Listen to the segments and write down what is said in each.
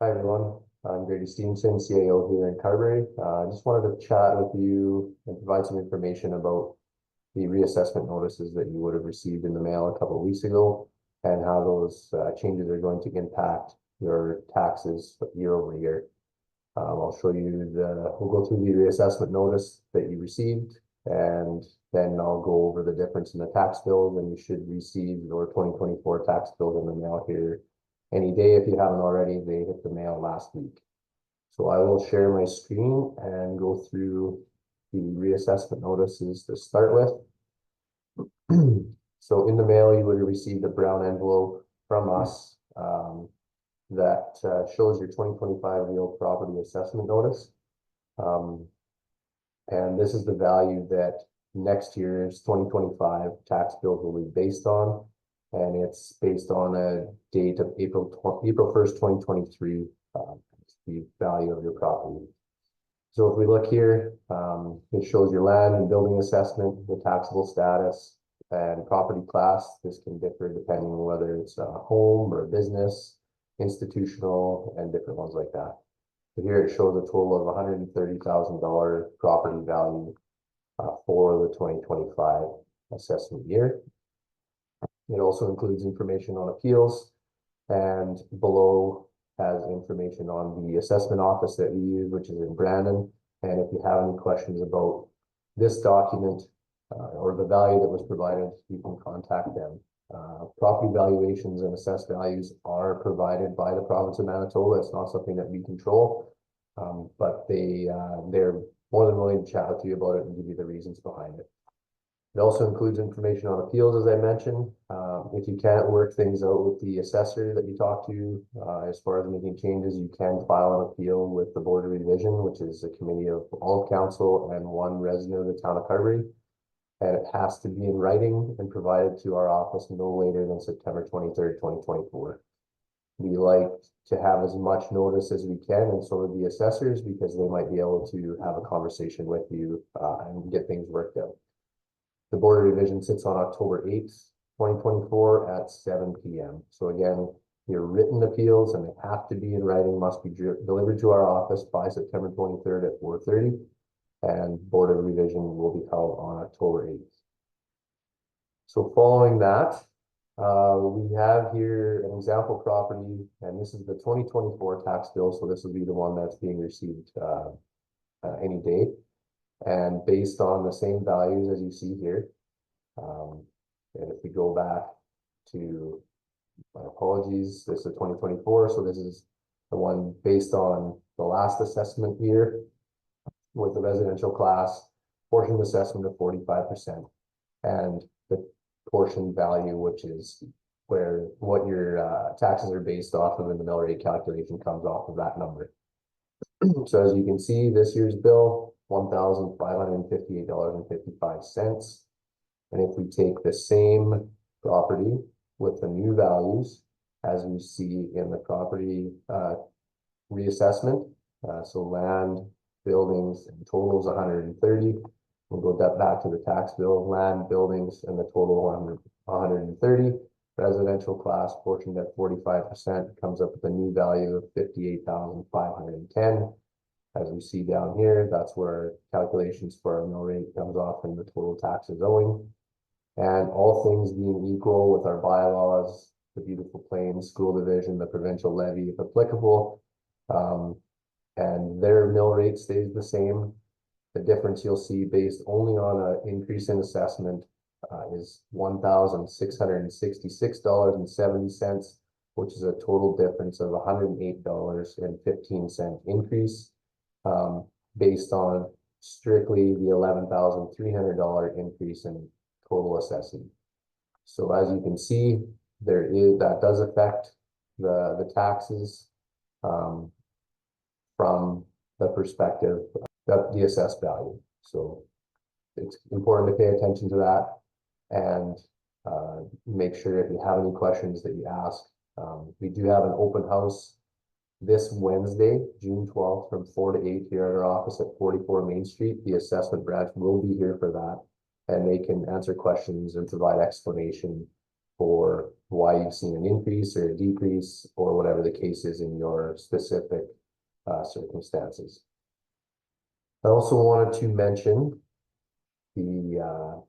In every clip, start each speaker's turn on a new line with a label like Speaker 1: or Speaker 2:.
Speaker 1: Hi, everyone. I'm Grady Stevenson, CAO here in Carberry. I just wanted to chat with you and provide some information about the reassessment notices that you would have received in the mail a couple of weeks ago and how those changes are going to impact your taxes year over year. I'll show you we'll go through the reassessment notice that you received, and then I'll go over the difference in the tax bills, and you should receive your 2024 tax bills in the mail here any day. If you haven't already, they hit the mail last week. So I will share my screen and go through the reassessment notices to start with. So in the mail, you would have received a brown envelope from us that shows your 2025 real property assessment notice. And this is the value that next year's 2025 tax bills will be based on. And it's based on a date of April 1st, 2023, the value of your property. So if we look here, it shows your land and building assessment, the taxable status, and property class. This can differ depending on whether it's a home or a business, institutional, and different ones like that. So here it shows a total of $130,000 property value for the 2025 assessment year. It also includes information on appeals, and below has information on the assessment office that we use, which is in Brandon. And if you have any questions about this document or the value that was provided, you can contact them. Property valuations and assessed values are provided by the province of Manitoba. It's not something that we control, but they're more than willing to chat with you about it and give you the reasons behind it. It also includes information on appeals, as I mentioned. If you can't work things out with the assessor that you talk to, as far as making changes, you can file an appeal with the Board of Revision, which is a committee of all of council and one resident of the town of Carberry. And it has to be in writing and provided to our office no later than September 23rd, 2024. We like to have as much notice as we can, and so do the assessors, because they might be able to have a conversation with you and get things worked out. The Board of Revision sits on October 8th, 2024 at 7 p.m. So again, your written appeals, and they have to be in writing, must be delivered to our office by September 23rd at 4:30, and Board of Revision will be held on October 8th. So following that, we have here an example property, and this is the 2024 tax bill. So this will be the one that's being received any day. And based on the same values as you see here, and if we go back to, my apologies, this is 2024, so this is the one based on the last assessment year with the residential class, portion assessment of 45%, and the portion value, which is what your taxes are based off of, and the mill rate calculation comes off of that number. So as you can see, this year's bill, $1,558.55. And if we take the same property with the new values, as we see in the property reassessment, so land, buildings, and totals 130. We'll go back to the tax bill, land, buildings, and the total 130. Residential class portioned at 45% comes up with a new value of $58,510. As we see down here, that's where calculations for our mill rate comes off and the total taxes owing. And all things being equal with our bylaws, the Beautiful Plains School Division, the provincial levy, if applicable, and their mill rate stays the same. The difference you'll see based only on an increase in assessment is $1,666.70, which is a total difference of $108.15 increase, based on strictly the $11,300 increase in total assessment. So as you can see, that does affect the taxes from the perspective of the assessed value. So it's important to pay attention to that, and make sure if you have any questions that you ask. We do have an open house this Wednesday, June 12th, from 4 to 8 here at our office at 44 Main Street. The assessment branch will be here for that, and they can answer questions and provide explanation for why you've seen an increase or a decrease, or whatever the case is in your specific circumstances. I also wanted to mention the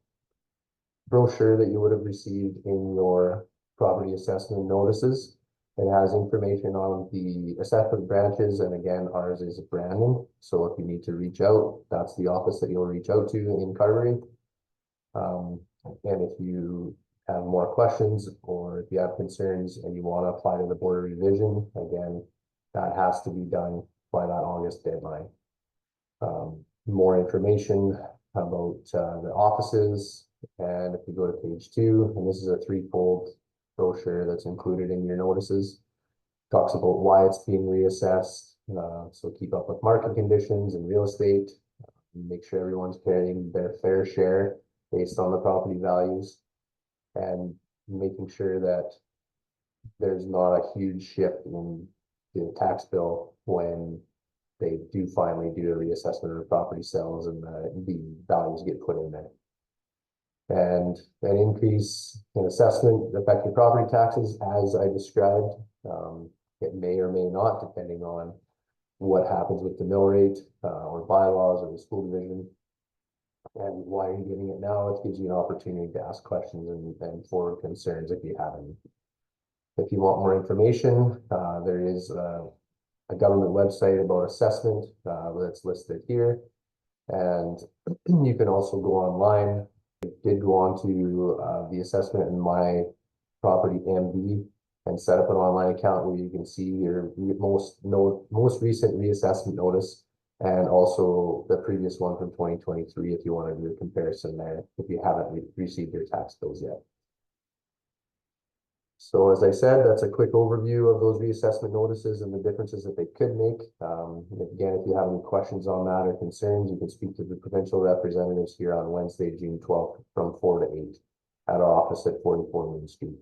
Speaker 1: brochure that you would have received in your property assessment notices. It has information on the assessment branches, and again, ours is Brandon. So if you need to reach out, that's the office that you'll reach out to in Carberry. And if you have more questions, or if you have concerns and you want to apply to the Board of Revision, again, that has to be done by that August deadline. More information about the offices, and if you go to page 2, and this is a 3-fold brochure that's included in your notices, talks about why it's being reassessed. So keep up with market conditions and real estate, make sure everyone's paying their fair share based on the property values, and making sure that there's not a huge shift in the tax bill when they do finally do a reassessment of the property sales and the values get put in there. And an increase in assessment affecting property taxes, as I described. It may or may not, depending on what happens with the mill rate or bylaws or the school division. And why are you getting it now? It gives you an opportunity to ask questions and forward concerns if you have any. If you want more information, there is a government website about assessment that's listed here. And you can also go online. I did go on to the assessment in my property MB and set up an online account where you can see your most recent reassessment notice, and also the previous one from 2023 if you want to do a comparison there, if you haven't received your tax bills yet. So as I said, that's a quick overview of those reassessment notices and the differences that they could make. Again, if you have any questions on that or concerns, you can speak to the provincial representatives here on Wednesday, June 12th from 4 to 8 at our office at 44 Main Street.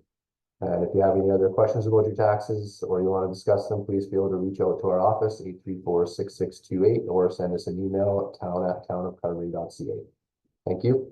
Speaker 1: And if you have any other questions about your taxes or you want to discuss them, please feel to reach out to our office, 834-6628, or send us an email at town@townofcarberry.ca. Thank you.